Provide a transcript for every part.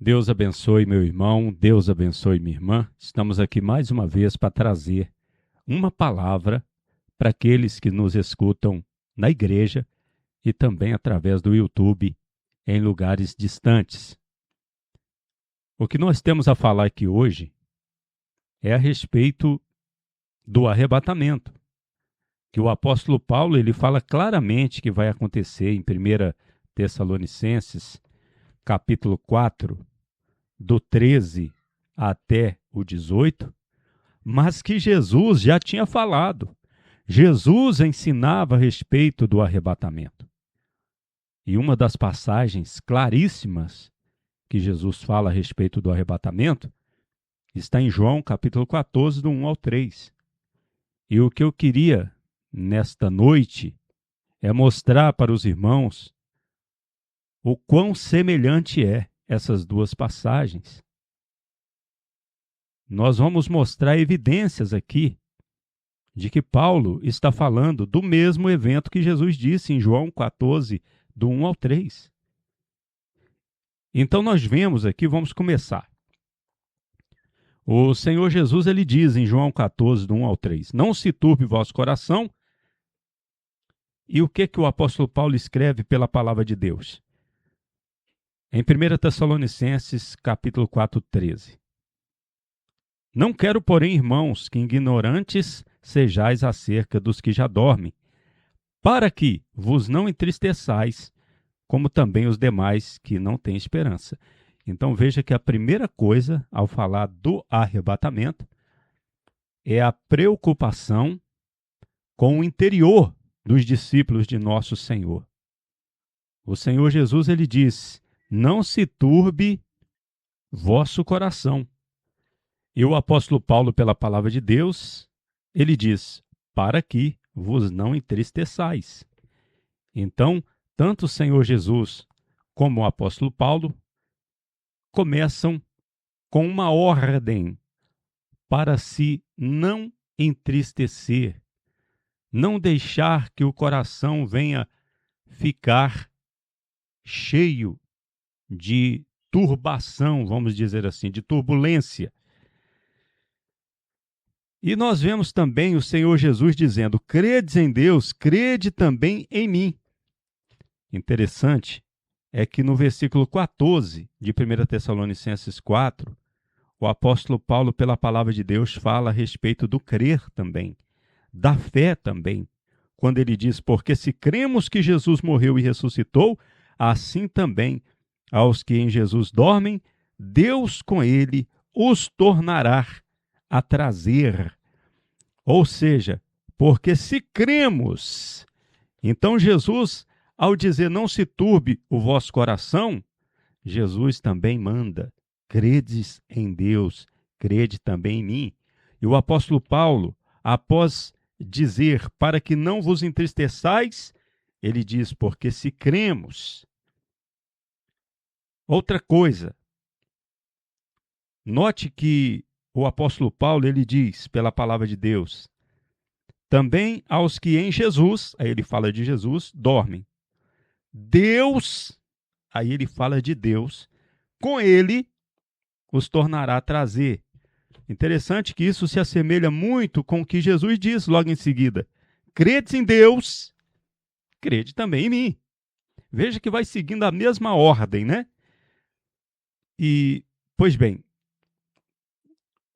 Deus abençoe meu irmão, Deus abençoe minha irmã. Estamos aqui mais uma vez para trazer uma palavra para aqueles que nos escutam na igreja e também através do YouTube em lugares distantes. O que nós temos a falar aqui hoje é a respeito do arrebatamento, que o apóstolo Paulo ele fala claramente que vai acontecer em 1 Tessalonicenses, capítulo 4, do 13 até o 18, mas que Jesus já tinha falado. Jesus ensinava a respeito do arrebatamento. E uma das passagens claríssimas que Jesus fala a respeito do arrebatamento está em João, capítulo 14, do 1 ao 3. E o que eu queria nesta noite é mostrar para os irmãos o quão semelhante é essas duas passagens. Nós vamos mostrar evidências aqui de que Paulo está falando do mesmo evento que Jesus disse em João 14, do 1 ao 3. Então nós vemos aqui, vamos começar. O Senhor Jesus ele diz em João 14, do 1 ao 3, não se turbe vosso coração. E o que o apóstolo Paulo escreve pela palavra de Deus? Em 1 Tessalonicenses, capítulo 4, 13. Não quero, porém, irmãos, que ignorantes sejais acerca dos que já dormem, para que vos não entristeçais, como também os demais que não têm esperança. Então veja que a primeira coisa, ao falar do arrebatamento, é a preocupação com o interior dos discípulos de nosso Senhor. O Senhor Jesus ele diz, não se turbe vosso coração. E o apóstolo Paulo, pela palavra de Deus, ele diz, para que vos não entristeçais. Então, tanto o Senhor Jesus como o apóstolo Paulo começam com uma ordem para se não entristecer, não deixar que o coração venha ficar cheio de turbação, vamos dizer assim, de turbulência. E nós vemos também o Senhor Jesus dizendo, credes em Deus, crede também em mim. Interessante é que no versículo 14 de 1 Tessalonicenses 4, o apóstolo Paulo, pela palavra de Deus, fala a respeito do crer também, da fé também, quando ele diz, porque se cremos que Jesus morreu e ressuscitou, assim também aos que em Jesus dormem, Deus com ele os tornará a trazer. Ou seja, porque se cremos, então Jesus, ao dizer não se turbe o vosso coração, Jesus também manda, credes em Deus, crede também em mim. E o apóstolo Paulo, após dizer para que não vos entristeçais, ele diz, porque se cremos. Outra coisa, note que o apóstolo Paulo, ele diz, pela palavra de Deus, também aos que em Jesus, aí ele fala de Jesus, dormem. Deus, aí ele fala de Deus, com ele os tornará a trazer. Interessante que isso se assemelha muito com o que Jesus diz logo em seguida. Credes em Deus, crede também em mim. Veja que vai seguindo a mesma ordem, né? E, pois bem,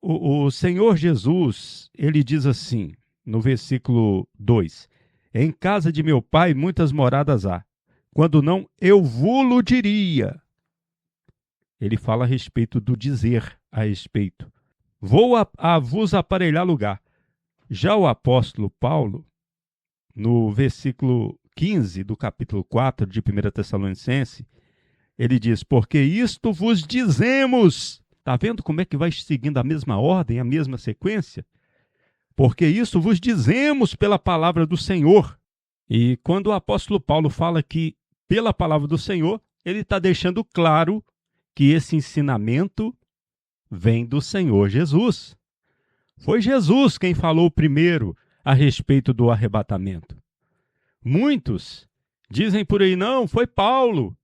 o Senhor Jesus, ele diz assim, no versículo 2, em casa de meu pai muitas moradas há, quando não eu vô-lo diria. Ele fala a respeito do dizer a respeito. Vou a vos aparelhar lugar. Já o apóstolo Paulo, no versículo 15 do capítulo 4 de 1 Tessalonicenses, ele diz, porque isto vos dizemos. Está vendo como é que vai seguindo a mesma ordem, a mesma sequência? Porque isso vos dizemos pela palavra do Senhor. E quando o apóstolo Paulo fala que pela palavra do Senhor, ele está deixando claro que esse ensinamento vem do Senhor Jesus. Foi Jesus quem falou primeiro a respeito do arrebatamento. Muitos dizem por aí, não, foi Paulo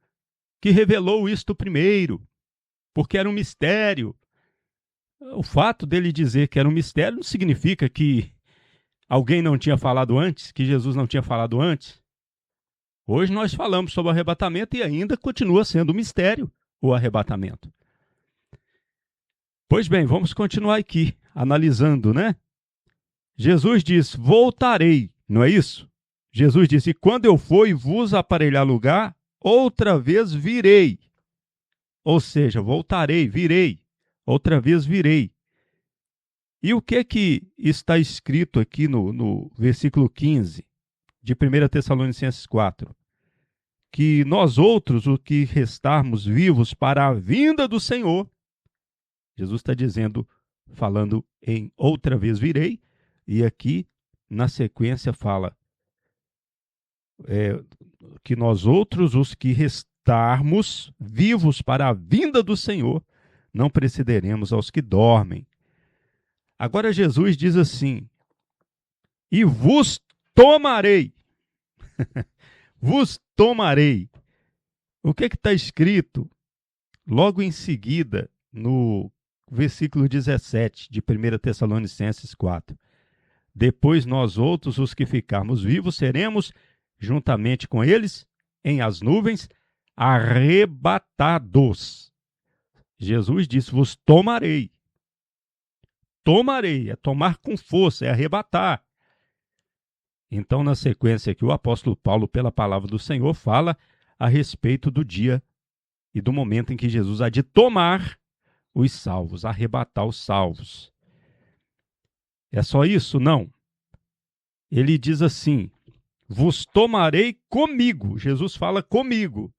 que revelou isto primeiro. porque era um mistério. O fato dele dizer que era um mistério não significa que alguém não tinha falado antes, que Jesus não tinha falado antes. Hoje nós falamos sobre o arrebatamento e ainda continua sendo um mistério o arrebatamento. Pois bem, vamos continuar aqui, analisando, né? Jesus diz, voltarei, não é isso? Jesus disse, quando eu for e vos aparelhar lugar, outra vez virei. Ou seja, voltarei, virei, outra vez virei. E o que está escrito aqui no versículo 15 de 1 Tessalonicenses 4? Que nós outros, o que restarmos vivos para a vinda do Senhor, Jesus está dizendo, falando em outra vez virei, e aqui na sequência fala que nós outros, os que restarmos vivos para a vinda do Senhor, não precederemos aos que dormem. Agora Jesus diz assim, e vos tomarei. Vos tomarei. O que está escrito logo em seguida no versículo 17 de 1 Tessalonicenses 4? Depois nós outros, os que ficarmos vivos, seremos, juntamente com eles, em as nuvens, arrebatados. Jesus disse, vos tomarei. Tomarei, é tomar com força, é arrebatar. Então, na sequência aqui, o apóstolo Paulo, pela palavra do Senhor, fala a respeito do dia e do momento em que Jesus há de tomar os salvos, arrebatar os salvos. É só isso? Não. Ele diz assim, vos tomarei comigo. Jesus fala comigo.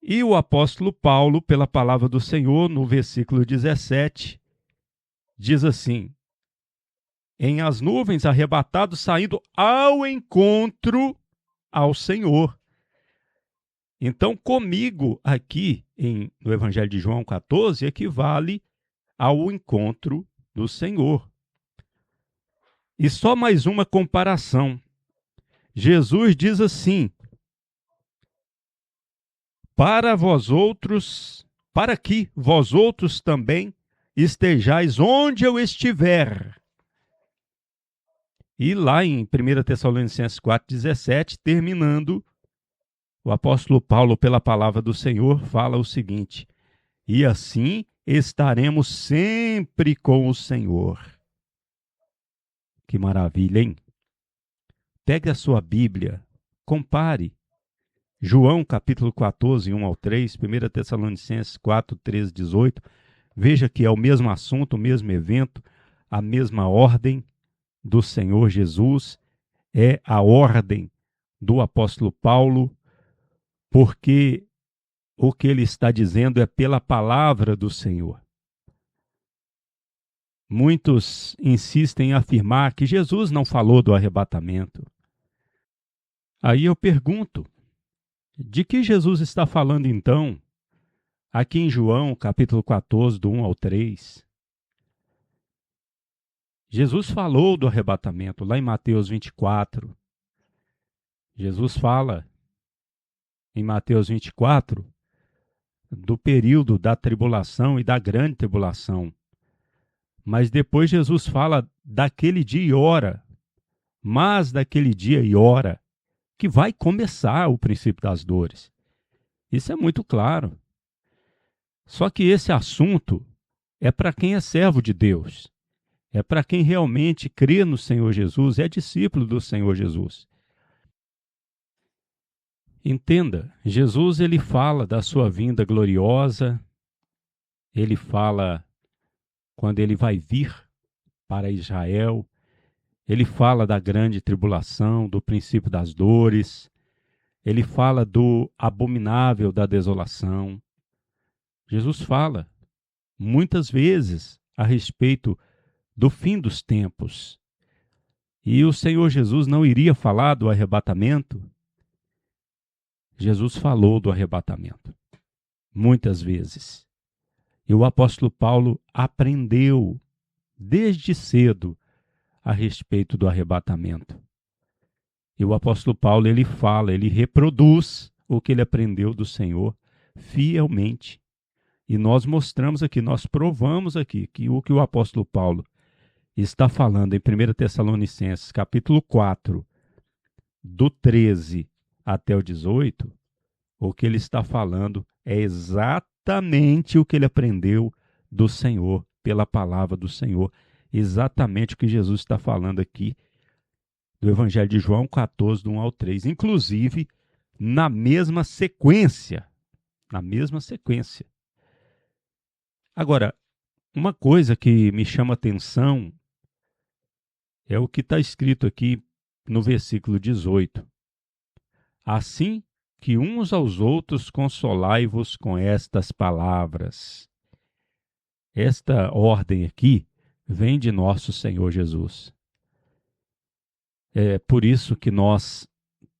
E o apóstolo Paulo, pela palavra do Senhor, no versículo 17, diz assim, em as nuvens arrebatados, saindo ao encontro ao Senhor. Então, comigo aqui no Evangelho de João 14 equivale ao encontro do Senhor. E só mais uma comparação. Jesus diz assim, para que vós outros também estejais onde eu estiver. E lá em 1 Tessalonicenses 4,17, terminando, o apóstolo Paulo, pela palavra do Senhor, fala o seguinte, e assim estaremos sempre com o Senhor. Que maravilha, hein? Pegue a sua Bíblia, compare João capítulo 14, 1 ao 3, 1 Tessalonicenses 4, 13, 18. Veja que é o mesmo assunto, o mesmo evento, a mesma ordem do Senhor Jesus, é a ordem do apóstolo Paulo, porque o que ele está dizendo é pela palavra do Senhor. Muitos insistem em afirmar que Jesus não falou do arrebatamento. Aí eu pergunto, de que Jesus está falando então, aqui em João capítulo 14, do 1 ao 3? Jesus falou do arrebatamento, lá em Mateus 24. Jesus fala em Mateus 24 do período da tribulação e da grande tribulação. Mas depois Jesus fala daquele dia e hora, mas daquele dia e hora, que vai começar o princípio das dores. Isso é muito claro. Só que esse assunto é para quem é servo de Deus. É para quem realmente crê no Senhor Jesus, é discípulo do Senhor Jesus. Entenda, Jesus ele fala da sua vinda gloriosa, ele fala quando ele vai vir para Israel, ele fala da grande tribulação, do princípio das dores, ele fala do abominável da desolação. Jesus fala muitas vezes a respeito do fim dos tempos. E o Senhor Jesus não iria falar do arrebatamento? Jesus falou do arrebatamento, muitas vezes. E o apóstolo Paulo aprendeu desde cedo a respeito do arrebatamento. E o apóstolo Paulo, ele fala, ele reproduz o que ele aprendeu do Senhor fielmente. E nós mostramos aqui, nós provamos aqui que o apóstolo Paulo está falando em 1 Tessalonicenses, capítulo 4, do 13 até o 18, o que ele está falando é exatamente o que ele aprendeu do Senhor, pela palavra do Senhor. Exatamente o que Jesus está falando aqui do Evangelho de João 14, do 1 ao 3. Inclusive, na mesma sequência. Na mesma sequência. Agora, uma coisa que me chama atenção é o que está escrito aqui no versículo 18. Assim que uns aos outros consolai-vos com estas palavras. Esta ordem aqui vem de nosso Senhor Jesus. É por isso que nós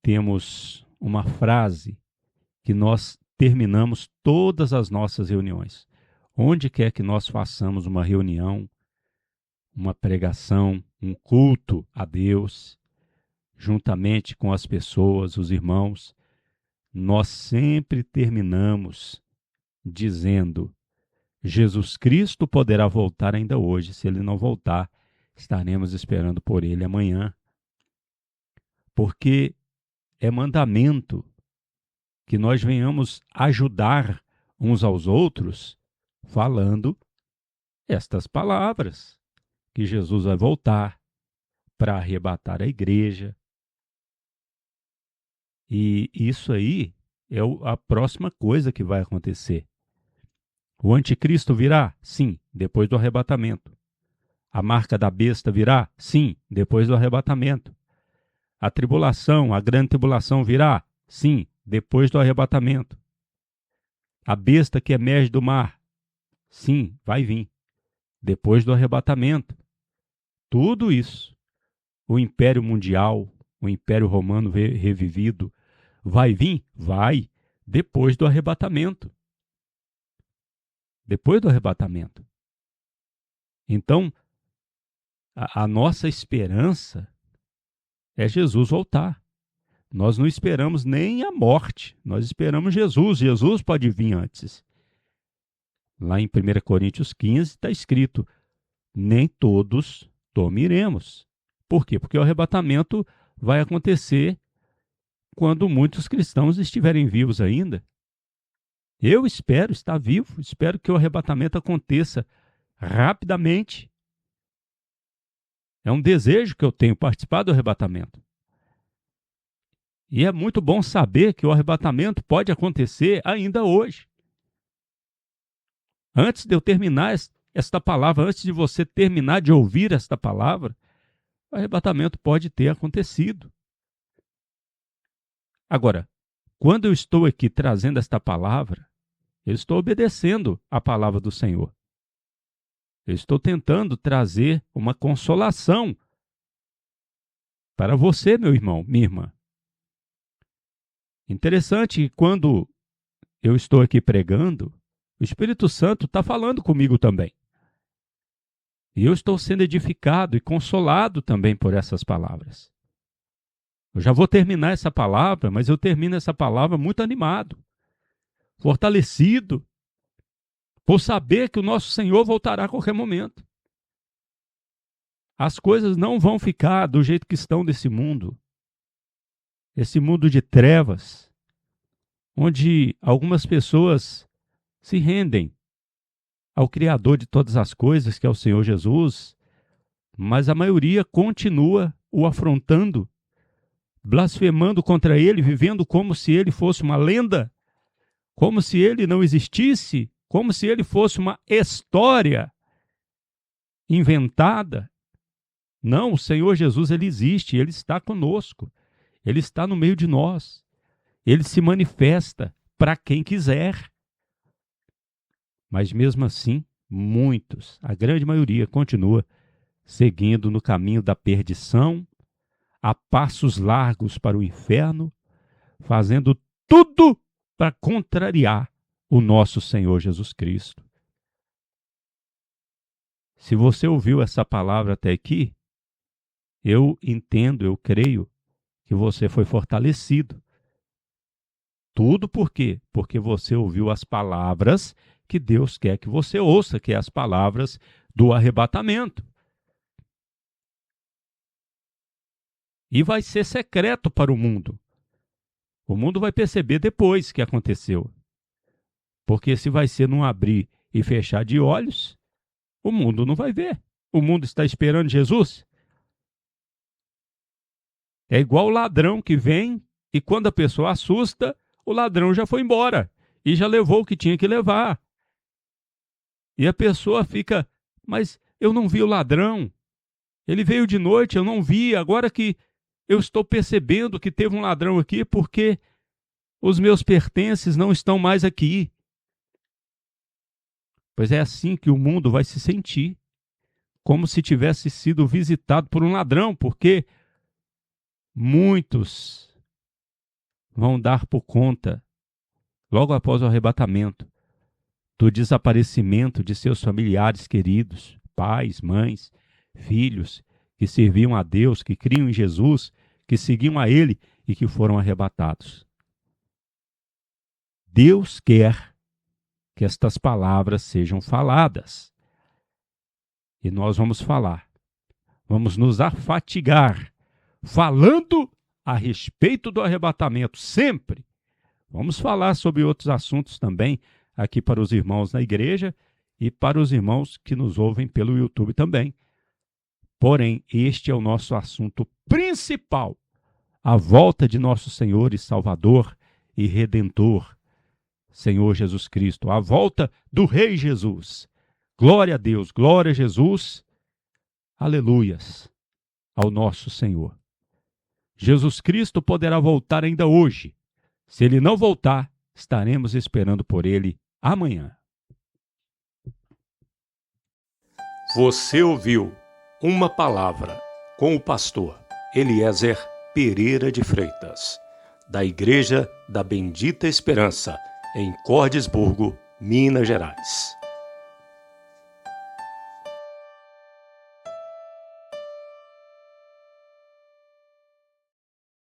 temos uma frase que nós terminamos todas as nossas reuniões. Onde quer que nós façamos uma reunião, uma pregação, um culto a Deus, juntamente com as pessoas, os irmãos, nós sempre terminamos dizendo: Jesus Cristo poderá voltar ainda hoje. Se ele não voltar, estaremos esperando por ele amanhã. Porque é mandamento que nós venhamos ajudar uns aos outros falando estas palavras, que Jesus vai voltar para arrebatar a igreja. E isso aí é a próxima coisa que vai acontecer. O anticristo virá? Sim, depois do arrebatamento. A marca da besta virá? Sim, depois do arrebatamento. A tribulação, a grande tribulação virá? Sim, depois do arrebatamento. A besta que emerge do mar? Sim, vai vir, depois do arrebatamento. Tudo isso. O Império Mundial, o Império Romano revivido, vai vir? Vai, depois do arrebatamento. Depois do arrebatamento. Então, a nossa esperança é Jesus voltar. Nós não esperamos nem a morte, nós esperamos Jesus. Jesus pode vir antes. Lá em 1 Coríntios 15 está escrito: nem todos dormiremos. Por quê? Porque o arrebatamento vai acontecer quando muitos cristãos estiverem vivos ainda. Eu espero estar vivo, espero que o arrebatamento aconteça rapidamente. É um desejo que eu tenho, participar do arrebatamento. E é muito bom saber que o arrebatamento pode acontecer ainda hoje. Antes de eu terminar esta palavra, antes de você terminar de ouvir esta palavra, o arrebatamento pode ter acontecido. Agora, quando eu estou aqui trazendo esta palavra, eu estou obedecendo a palavra do Senhor. Eu estou tentando trazer uma consolação para você, meu irmão, minha irmã. Interessante que quando eu estou aqui pregando, o Espírito Santo está falando comigo também. E eu estou sendo edificado e consolado também por essas palavras. Eu já vou terminar essa palavra, mas eu termino essa palavra muito animado, fortalecido, por saber que o nosso Senhor voltará a qualquer momento. As coisas não vão ficar do jeito que estão nesse mundo. Esse mundo de trevas, onde algumas pessoas se rendem ao Criador de todas as coisas, que é o Senhor Jesus, mas a maioria continua o afrontando, blasfemando contra ele, vivendo como se ele fosse uma lenda, como se ele não existisse, como se ele fosse uma história inventada. Não, o Senhor Jesus, ele existe, ele está conosco, ele está no meio de nós, ele se manifesta para quem quiser. Mas mesmo assim, muitos, a grande maioria, continua seguindo no caminho da perdição, a passos largos para o inferno, fazendo tudo para contrariar o nosso Senhor Jesus Cristo. Se você ouviu essa palavra até aqui, eu entendo, eu creio que você foi fortalecido. Tudo por quê? Porque você ouviu as palavras que Deus quer que você ouça, que é as palavras do arrebatamento. E vai ser secreto para o mundo. O mundo vai perceber depois que aconteceu. Porque se vai ser num abrir e fechar de olhos, o mundo não vai ver. O mundo está esperando Jesus. É igual o ladrão que vem e quando a pessoa assusta, o ladrão já foi embora e já levou o que tinha que levar. E a pessoa fica, mas eu não vi o ladrão. Ele veio de noite, eu não vi. Agora que eu estou percebendo que teve um ladrão aqui porque os meus pertences não estão mais aqui. Pois é assim que o mundo vai se sentir, como se tivesse sido visitado por um ladrão, porque muitos vão dar por conta, logo após o arrebatamento, do desaparecimento de seus familiares queridos, pais, mães, filhos, que serviam a Deus, que criam em Jesus, que seguiam a Ele e que foram arrebatados. Deus quer que estas palavras sejam faladas. E nós vamos falar. Vamos nos afatigar, falando a respeito do arrebatamento, sempre. Vamos falar sobre outros assuntos também, aqui para os irmãos na igreja e para os irmãos que nos ouvem pelo YouTube também. Porém, este é o nosso assunto principal, a volta de nosso Senhor e Salvador e Redentor, Senhor Jesus Cristo, a volta do Rei Jesus. Glória a Deus, glória a Jesus, aleluias ao nosso Senhor. Jesus Cristo poderá voltar ainda hoje. Se Ele não voltar, estaremos esperando por Ele amanhã. Você ouviu uma palavra com o pastor Eliezer Pereira de Freitas, da Igreja da Bendita Esperança, em Cordisburgo, Minas Gerais.